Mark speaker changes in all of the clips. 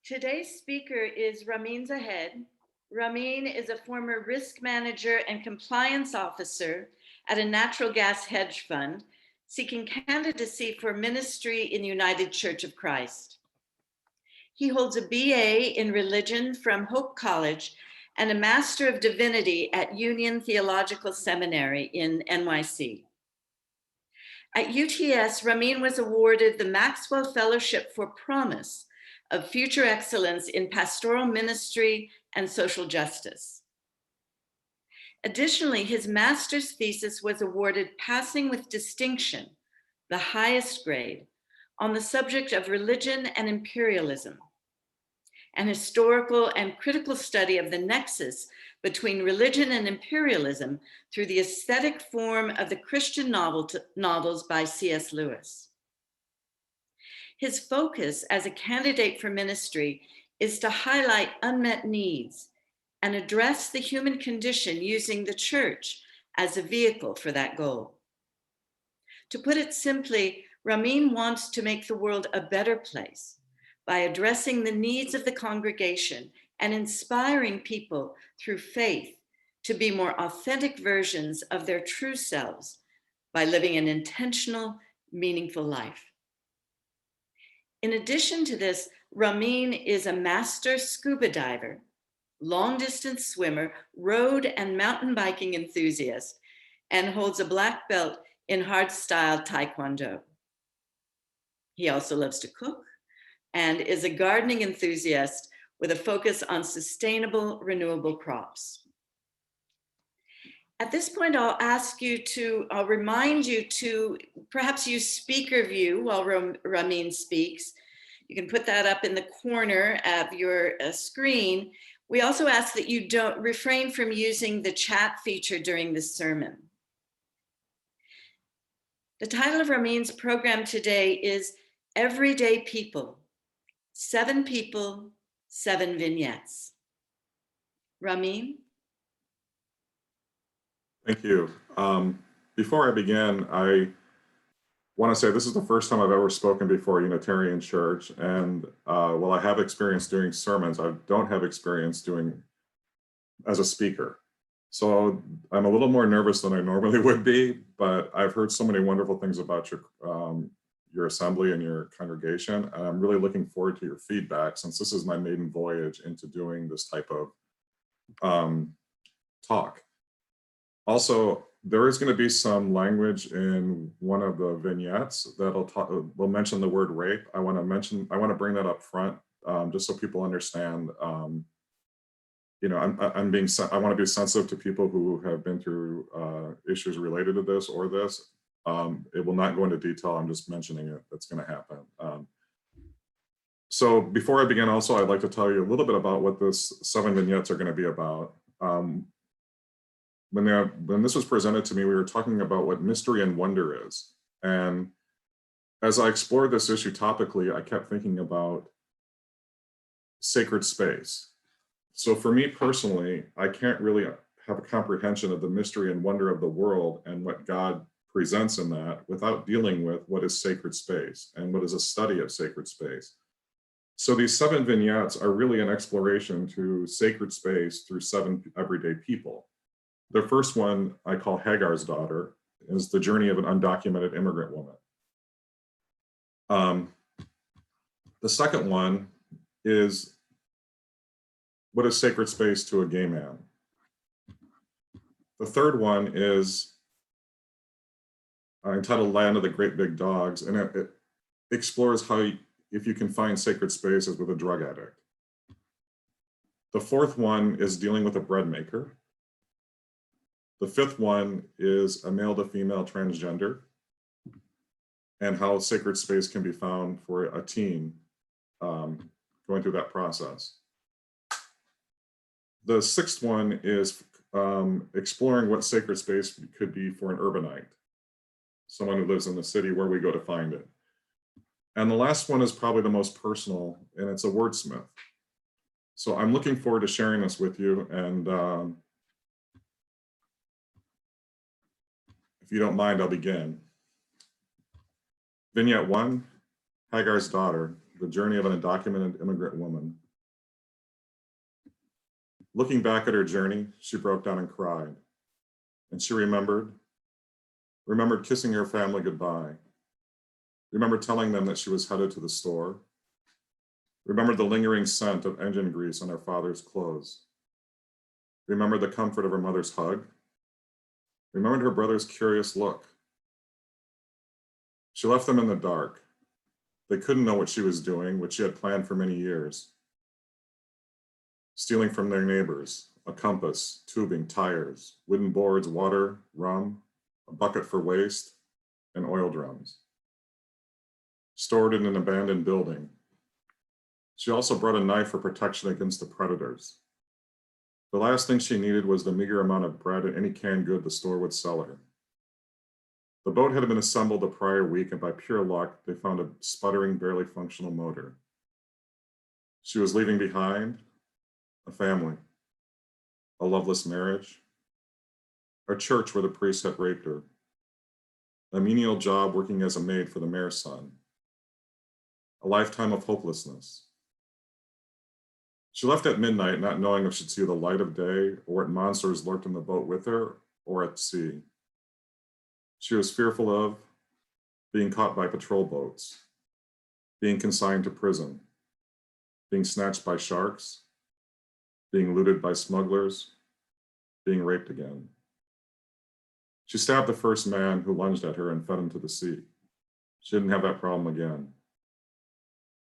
Speaker 1: Today's speaker is Rameen Zahed. Rameen is a former risk manager and compliance officer at a natural gas hedge fund seeking candidacy for ministry in the United Church of Christ. He holds a BA in religion from Hope College and a Master of Divinity at Union Theological Seminary in NYC. At UTS, Rameen was awarded the Maxwell Fellowship for Promise of Future Excellence in Pastoral Ministry and Social Justice. Additionally, his master's thesis was awarded Passing with Distinction, the highest grade, on the subject of religion and imperialism, an historical and critical study of the nexus between religion and imperialism through the aesthetic form of the Christian novels by C.S. Lewis. His focus as a candidate for ministry is to highlight unmet needs and address the human condition using the church as a vehicle for that goal. To put it simply, Rameen wants to make the world a better place by addressing the needs of the congregation and inspiring people through faith to be more authentic versions of their true selves by living an intentional, meaningful life. In addition to this, Rameen is a master scuba diver, long-distance swimmer, road and mountain biking enthusiast, and holds a black belt in hardstyle Taekwondo. He also loves to cook and is a gardening enthusiast with a focus on sustainable, renewable crops. At this point, I'll remind you to perhaps use speaker view while Rameen speaks. You can put that up in the corner of your screen. We also ask that you don't refrain from using the chat feature during this sermon. The title of Rameen's program today is Everyday People, 7 People, 7 Vignettes. Rameen?
Speaker 2: Thank you. Before I begin, I want to say this is the first time I've ever spoken before a Unitarian church. And while I have experience doing sermons, I don't have experience doing as a speaker. So I'm a little more nervous than I normally would be, but I've heard so many wonderful things about your assembly and your congregation. And I'm really looking forward to your feedback since this is my maiden voyage into doing this type of talk. Also, there is going to be some language in one of the vignettes that'll will mention the word rape. I want to bring that up front, just so people understand. You know, I want to be sensitive to people who have been through issues related to this or this. It will not go into detail. I'm just mentioning it. That's going to happen. So before I begin, also, I'd like to tell you a little bit about what this 7 vignettes are going to be about. When this was presented to me, we were talking about what mystery and wonder is. And as I explored this issue topically, I kept thinking about sacred space. So for me personally, I can't really have a comprehension of the mystery and wonder of the world and what God presents in that without dealing with what is sacred space and what is a study of sacred space. So these 7 vignettes are really an exploration to sacred space through 7 everyday people. The first one I call Hagar's Daughter is the journey of an undocumented immigrant woman. The second one is what is sacred space to a gay man. The third one is entitled Land of the Great Big Dogs, and it explores how if you can find sacred spaces with a drug addict. The fourth one is dealing with a bread maker. The fifth one is a male to female transgender and how sacred space can be found for a teen going through that process. The sixth one is exploring what sacred space could be for an urbanite, someone who lives in the city where we go to find it. And the last one is probably the most personal, and it's a wordsmith. So I'm looking forward to sharing this with you, and if you don't mind, I'll begin. Vignette 1, Hagar's Daughter. The Journey of an Undocumented Immigrant Woman. Looking back at her journey, she broke down and cried. And she remembered kissing her family goodbye, remembered telling them that she was headed to the store, remembered the lingering scent of engine grease on her father's clothes, remembered the comfort of her mother's hug, remembered her brother's curious look. She left them in the dark. They couldn't know what she was doing, which she had planned for many years. Stealing from their neighbors, a compass, tubing, tires, wooden boards, water, rum, a bucket for waste, and oil drums. Stored in an abandoned building. She also brought a knife for protection against the predators. The last thing she needed was the meager amount of bread and any canned good the store would sell her. The boat had been assembled the prior week, and by pure luck, they found a sputtering, barely functional motor. She was leaving behind a family, a loveless marriage, a church where the priest had raped her, a menial job working as a maid for the mayor's son, a lifetime of hopelessness. She left at midnight, not knowing if she'd see the light of day or what monsters lurked in the boat with her or at sea. She was fearful of being caught by patrol boats, being consigned to prison, being snatched by sharks, being looted by smugglers, being raped again. She stabbed the first man who lunged at her and fed him to the sea. She didn't have that problem again.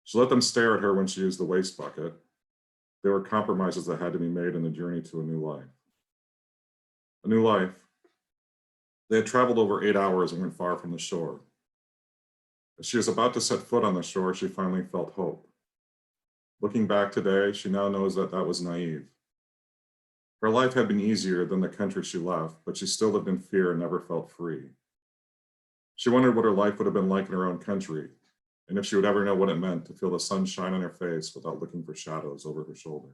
Speaker 2: She let them stare at her when she used the waste bucket. There were compromises that had to be made in the journey to a new life. A new life. They had traveled over 8 hours and weren't far from the shore. As she was about to set foot on the shore, she finally felt hope. Looking back today, she now knows that that was naive. Her life had been easier than the country she left, but she still lived in fear and never felt free. She wondered what her life would have been like in her own country, and if she would ever know what it meant to feel the sun shine on her face without looking for shadows over her shoulder.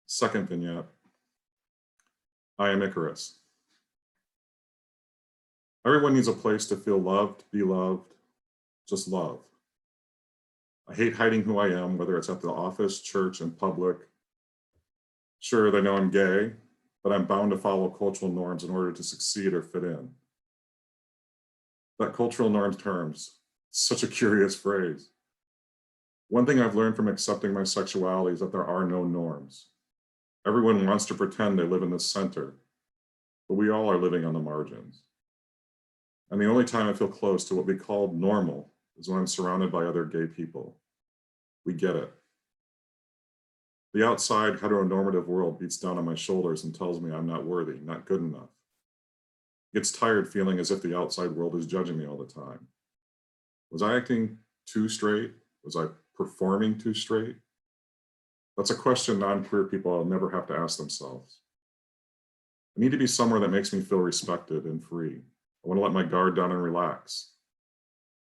Speaker 2: Second vignette. I am Icarus. Everyone needs a place to feel loved, be loved, just love. I hate hiding who I am, whether it's at the office, church, in public. Sure, they know I'm gay, but I'm bound to follow cultural norms in order to succeed or fit in. That cultural norms terms, such a curious phrase. One thing I've learned from accepting my sexuality is that there are no norms. Everyone wants to pretend they live in the center, but we all are living on the margins. And the only time I feel close to what we call normal is when I'm surrounded by other gay people. We get it. The outside heteronormative world beats down on my shoulders and tells me I'm not worthy, not good enough. It gets tired feeling as if the outside world is judging me all the time. Was I acting too straight? Was I performing too straight? That's a question non-queer people will never have to ask themselves. I need to be somewhere that makes me feel respected and free. I want to let my guard down and relax.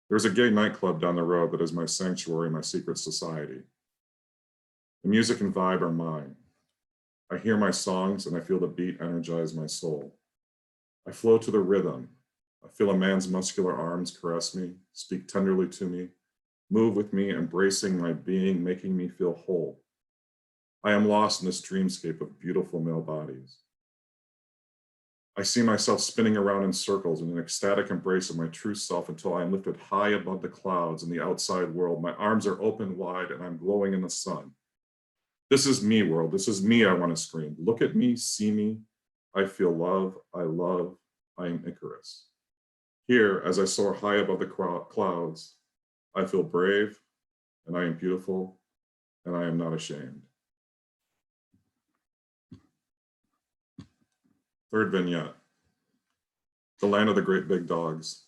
Speaker 2: There's a gay nightclub down the road that is my sanctuary, my secret society. The music and vibe are mine. I hear my songs and I feel the beat energize my soul. I flow to the rhythm. I feel a man's muscular arms caress me, speak tenderly to me, move with me, embracing my being, making me feel whole. I am lost in this dreamscape of beautiful male bodies. I see myself spinning around in circles in an ecstatic embrace of my true self until I am lifted high above the clouds in the outside world. My arms are open wide and I'm glowing in the sun. This is me, world. This is me, I want to scream. Look at me, see me. I feel love, I love, I am Icarus. Here, as I soar high above the clouds, I feel brave, and I am beautiful, and I am not ashamed. Third vignette, the land of the great big dogs.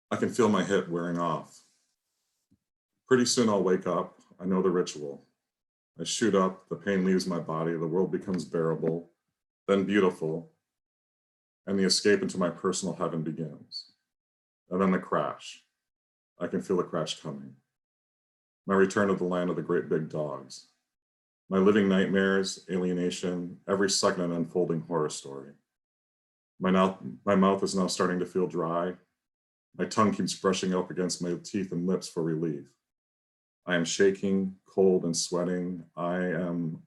Speaker 2: I can feel my hip wearing off. Pretty soon I'll wake up. I know the ritual. I shoot up, the pain leaves my body, the world becomes bearable, then beautiful, and the escape into my personal heaven begins. And then the crash. I can feel the crash coming. My return to the land of the great big dogs. My living nightmares, alienation, every second an unfolding horror story. My mouth is now starting to feel dry. My tongue keeps brushing up against my teeth and lips for relief. I am shaking, cold and sweating. I am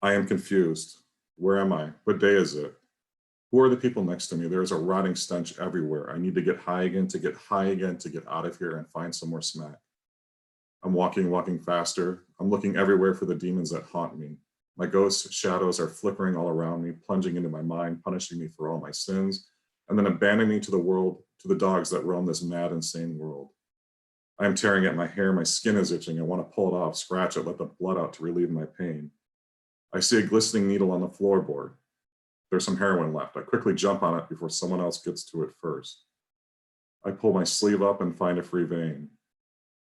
Speaker 2: confused. Where am I? What day is it? Who are the people next to me? There is a rotting stench everywhere. I need to get high again, to get high again, to get out of here and find some more smack. I'm walking faster. I'm looking everywhere for the demons that haunt me. My ghost shadows are flickering all around me, plunging into my mind, punishing me for all my sins, and then abandoning me to the world, to the dogs that roam this mad, insane world. I am tearing at my hair. My skin is itching. I want to pull it off, scratch it, let the blood out to relieve my pain. I see a glistening needle on the floorboard. There's some heroin left. I quickly jump on it before someone else gets to it first. I pull my sleeve up and find a free vein.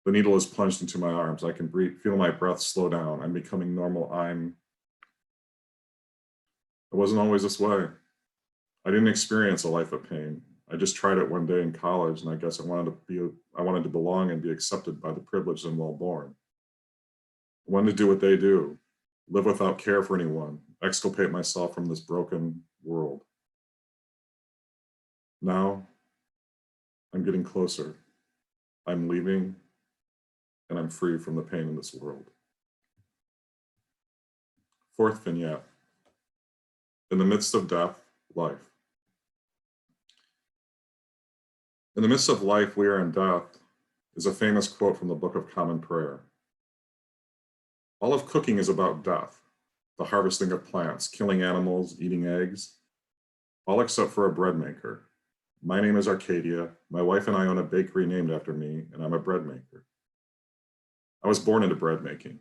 Speaker 2: The needle is plunged into my arms. I can breathe, feel my breath slow down. I'm becoming normal. It wasn't always this way. I didn't experience a life of pain. I just tried it one day in college, and I guess I wanted to belong and be accepted by the privileged and well-born. I wanted to do what they do, live without care for anyone, exculpate myself from this broken world. Now, I'm getting closer. I'm leaving, and I'm free from the pain in this world. Fourth vignette. In the midst of death, life. In the midst of life, we are in death is a famous quote from the Book of Common Prayer. All of cooking is about death, the harvesting of plants, killing animals, eating eggs, all except for a bread maker. My name is Arcadia. My wife and I own a bakery named after me, and I'm a bread maker. I was born into bread making.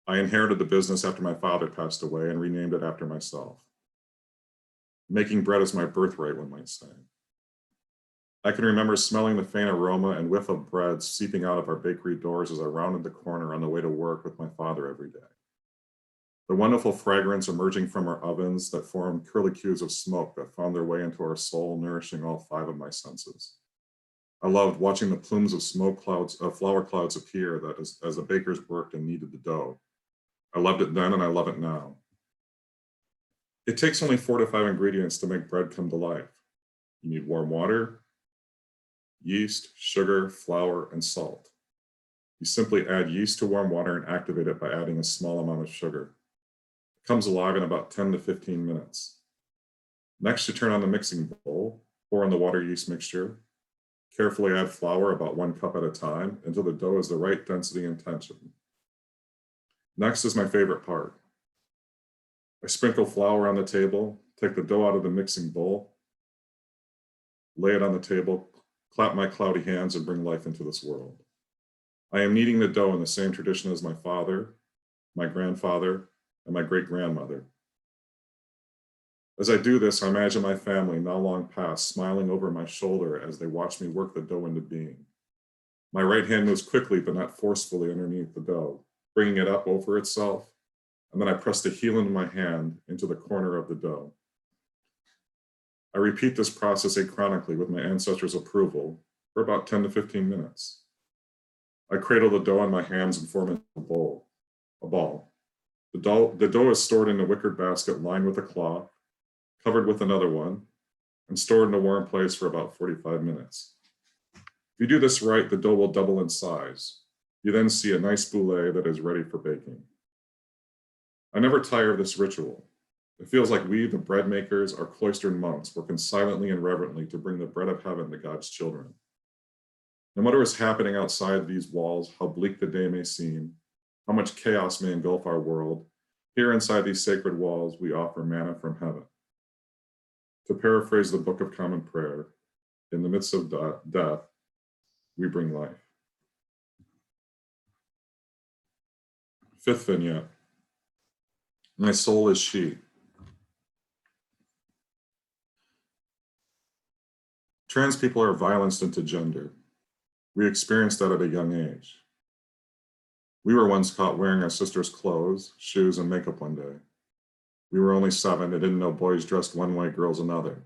Speaker 2: I inherited the business after my father passed away and renamed it after myself. Making bread is my birthright, one might say. I can remember smelling the faint aroma and whiff of bread seeping out of our bakery doors as I rounded the corner on the way to work with my father every day. The wonderful fragrance emerging from our ovens that formed curlicues of smoke that found their way into our soul, nourishing all 5 of my senses. I loved watching the plumes of flour clouds appear as the bakers worked and kneaded the dough. I loved it then and I love it now. It takes only 4 to 5 ingredients to make bread come to life. You need warm water, yeast, sugar, flour, and salt. You simply add yeast to warm water and activate it by adding a small amount of sugar. It comes alive in about 10 to 15 minutes. Next, you turn on the mixing bowl, pour in the water yeast mixture, carefully add flour about 1 cup at a time until the dough is the right density and tension. Next is my favorite part. I sprinkle flour on the table, take the dough out of the mixing bowl, lay it on the table, clap my cloudy hands, and bring life into this world. I am kneading the dough in the same tradition as my father, my grandfather, and my great-grandmother. As I do this, I imagine my family, now long past, smiling over my shoulder as they watch me work the dough into being. My right hand moves quickly but not forcefully underneath the dough, bringing it up over itself, and then I press the heel of my hand into the corner of the dough. I repeat this process achronically with my ancestors' approval for about 10 to 15 minutes. I cradle the dough in my hands and form a ball. The dough is stored in a wicker basket lined with a cloth, covered with another one, and stored in a warm place for about 45 minutes. If you do this right, the dough will double in size. You then see a nice boule that is ready for baking. I never tire of this ritual. It feels like we, the bread makers, are cloistered monks, working silently and reverently to bring the bread of heaven to God's children. No matter what's happening outside these walls, how bleak the day may seem, how much chaos may engulf our world, here inside these sacred walls, we offer manna from heaven. To paraphrase the Book of Common Prayer, in the midst of death, we bring life. Fifth vignette. My soul is she. Trans people are violenced into gender. We experienced that at a young age. We were once caught wearing our sister's clothes, shoes, and makeup one day. We were only 7 and didn't know boys dressed one way, girls another.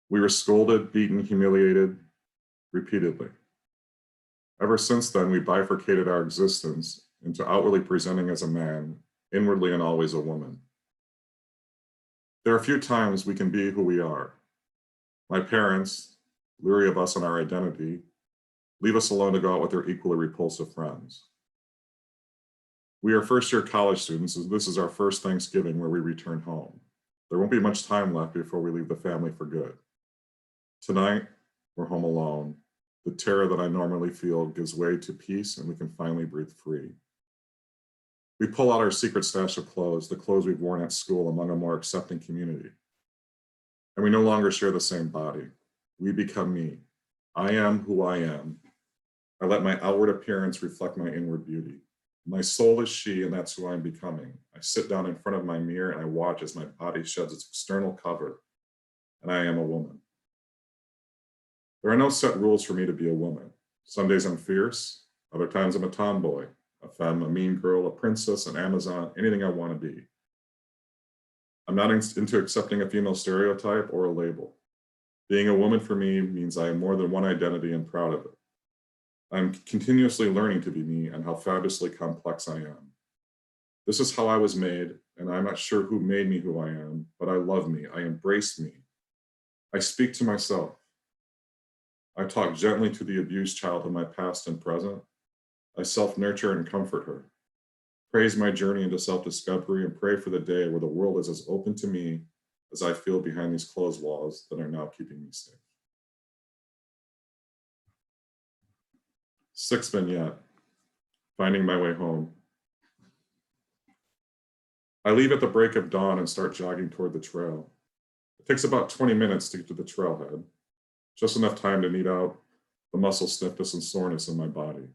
Speaker 2: We were scolded, beaten, humiliated, repeatedly. Ever since then, we bifurcated our existence into outwardly presenting as a man, inwardly and always a woman. There are few times we can be who we are. My parents, leery of us and our identity, leave us alone to go out with their equally repulsive friends. We are first-year college students, and this is our first Thanksgiving where we return home. There won't be much time left before we leave the family for good. Tonight, we're home alone. The terror that I normally feel gives way to peace, and we can finally breathe free. We pull out our secret stash of clothes, the clothes we've worn at school among a more accepting community. And we no longer share the same body. We become me. I am who I am. I let my outward appearance reflect my inward beauty. My soul is she, and that's who I'm becoming. I sit down in front of my mirror and I watch as my body sheds its external cover, and I am a woman. There are no set rules for me to be a woman. Some days I'm fierce, other times I'm a tomboy, a femme, a mean girl, a princess, an Amazon, anything I want to be. I'm not into accepting a female stereotype or a label. Being a woman for me means I have more than one identity and proud of it. I'm continuously learning to be me and how fabulously complex I am. This is how I was made, and I'm not sure who made me who I am, but I love me. I embrace me. I speak to myself. I talk gently to the abused child of my past and present. I self-nurture and comfort her. Praise my journey into self-discovery and pray for the day where the world is as open to me as I feel behind these closed walls that are now keeping me safe. 6th vignette, finding my way home. I leave at the break of dawn and start jogging toward the trail. It takes about 20 minutes to get to the trailhead, just enough time to knead out the muscle stiffness and soreness in my body.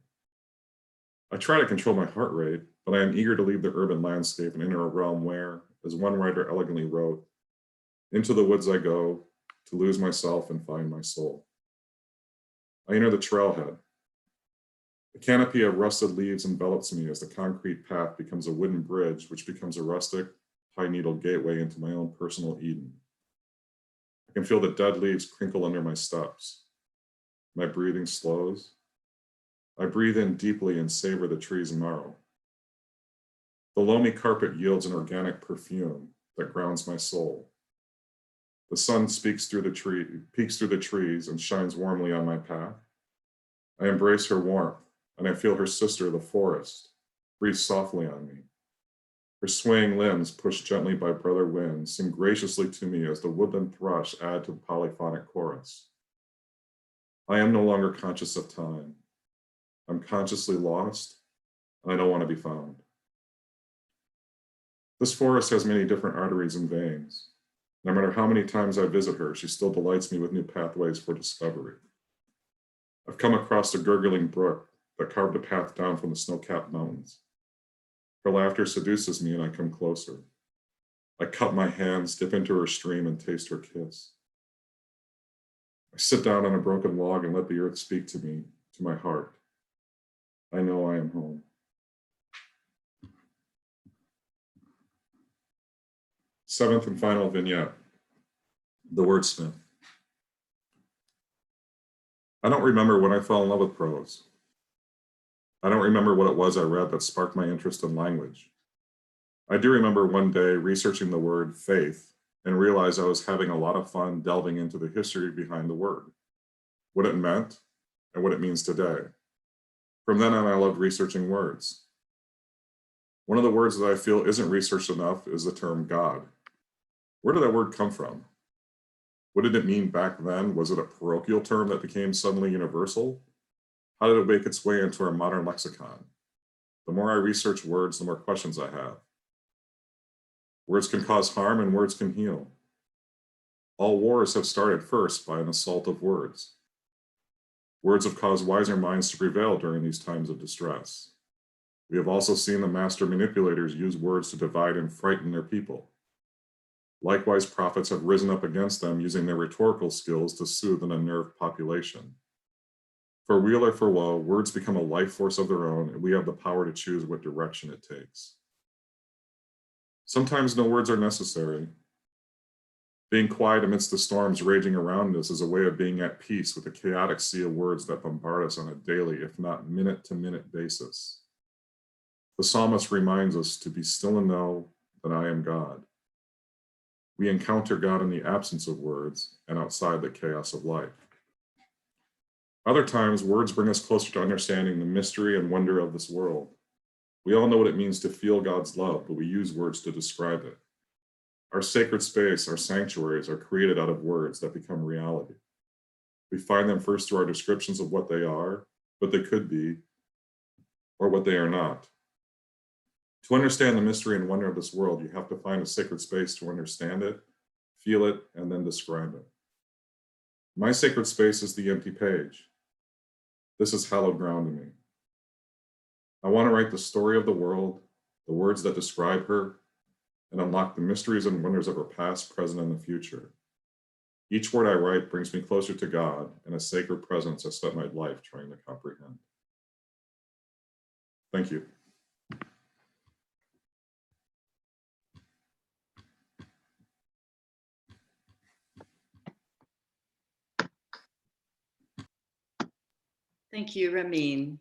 Speaker 2: I try to control my heart rate, but I am eager to leave the urban landscape and enter a realm where, as one writer elegantly wrote, into the woods I go to lose myself and find my soul. I enter the trailhead. The canopy of rusted leaves envelops me as the concrete path becomes a wooden bridge, which becomes a rustic, high-needle gateway into my own personal Eden. I can feel the dead leaves crinkle under my steps. My breathing slows. I breathe in deeply and savor the tree's marrow. The loamy carpet yields an organic perfume that grounds my soul. The sun peeks through the trees and shines warmly on my path. I embrace her warmth, and I feel her sister, the forest, breathe softly on me. Her swaying limbs, pushed gently by brother wind, sing graciously to me as the woodland thrush add to the polyphonic chorus. I am no longer conscious of time. I'm consciously lost, and I don't want to be found. This forest has many different arteries and veins. No matter how many times I visit her, she still delights me with new pathways for discovery. I've come across a gurgling brook that carved a path down from the snow-capped mountains. Her laughter seduces me and I come closer. I cup my hands, dip into her stream, and taste her kiss. I sit down on a broken log and let the earth speak to me, to my heart. I know I am home. 7th and final vignette, the wordsmith. I don't remember when I fell in love with prose. I don't remember what it was I read that sparked my interest in language. I do remember one day researching the word faith and realized I was having a lot of fun delving into the history behind the word, what it meant, and what it means today. From then on, I loved researching words. One of the words that I feel isn't researched enough is the term God. Where did that word come from? What did it mean back then? Was it a parochial term that became suddenly universal? How did it make its way into our modern lexicon? The more I research words, the more questions I have. Words can cause harm and words can heal. All wars have started first by an assault of words. Words have caused wiser minds to prevail during these times of distress. We have also seen the master manipulators use words to divide and frighten their people. Likewise, prophets have risen up against them using their rhetorical skills to soothe an unnerved population. For weal or for woe, words become a life force of their own, and we have the power to choose what direction it takes. Sometimes no words are necessary. Being quiet amidst the storms raging around us is a way of being at peace with the chaotic sea of words that bombard us on a daily, if not minute-to-minute basis. The psalmist reminds us to be still and know that I am God. We encounter God in the absence of words and outside the chaos of life. Other times, words bring us closer to understanding the mystery and wonder of this world. We all know what it means to feel God's love, but we use words to describe it. Our sacred space, our sanctuaries, are created out of words that become reality. We find them first through our descriptions of what they are, what they could be, or what they are not. To understand the mystery and wonder of this world, you have to find a sacred space to understand it, feel it, and then describe it. My sacred space is the empty page. This is hallowed ground to me. I want to write the story of the world, the words that describe her, and unlock the mysteries and wonders of her past, present, and the future. Each word I write brings me closer to God and a sacred presence I spent my life trying to comprehend. Thank you.
Speaker 1: Thank you, Rameen.